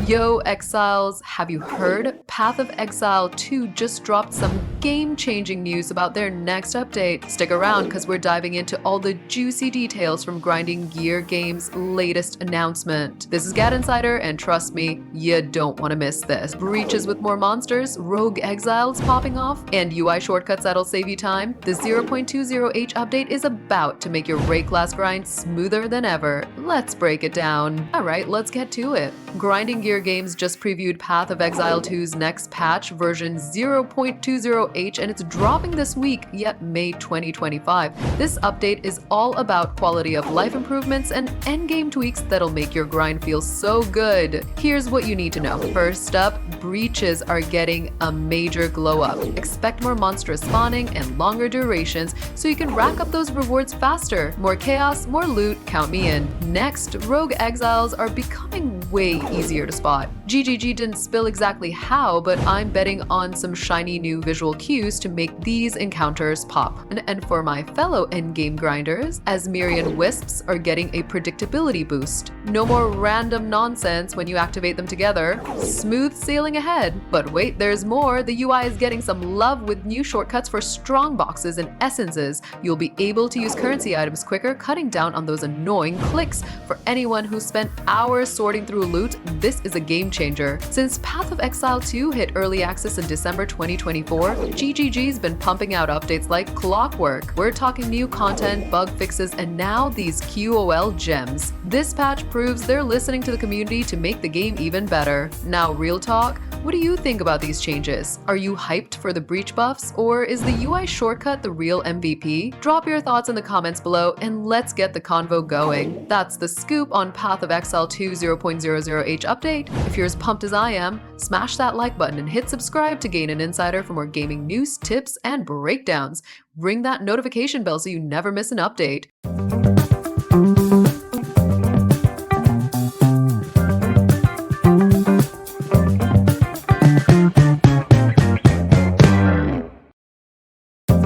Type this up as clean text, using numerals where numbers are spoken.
Yo, Exiles, have you heard? Path of Exile 2 just dropped some game-changing news about their next update. Stick around because we're diving into all the juicy details from Grinding Gear Games' latest announcement. This is GadInsider, and trust me, you don't want to miss this. Breaches with more monsters, rogue exiles popping off, and UI shortcuts that'll save you time. The 0.20H update is about to make your raid class grind smoother than ever. Let's break it down. Alright, let's get to it. Grinding Gear Games just previewed Path of Exile 2's next patch, version 0.20H, and it's dropping this week, yet May 2025. This update is all about quality of life improvements and endgame tweaks that'll make your grind feel so good. Here's what you need to know. First up, breaches are getting a major glow up. Expect more monstrous spawning and longer durations so you can rack up those rewards faster. More chaos, more loot, count me in. Next, rogue exiles are becoming way easier to spot. GGG didn't spill exactly how, but I'm betting on some shiny new visual cues to make these encounters pop. And for my fellow endgame grinders, Asmerian wisps are getting a predictability boost. No more random nonsense when you activate them together. Smooth sailing ahead. But wait, there's more. The UI is getting some love with new shortcuts for strong boxes and essences. You'll be able to use currency items quicker, cutting down on those annoying clicks. For anyone who spent hours sorting through loot, this is a game changer. Since Path of Exile 2 hit early access in December 2024, GGG's been pumping out updates like clockwork. We're talking new content, bug fixes, and now these QoL gems. This patch proves they're listening to the community to make the game even better. Now, real talk, what do you think about these changes? Are you hyped for the breach buffs, or is the UI shortcut the real MVP? Drop your thoughts in the comments below and let's get the convo going. That's the scoop on Path of Exile 2 0.00H update. If you're as pumped as I am, smash that like button and hit subscribe to gain an insider for more gaming news, tips, and breakdowns. Ring that notification bell so you never miss an update.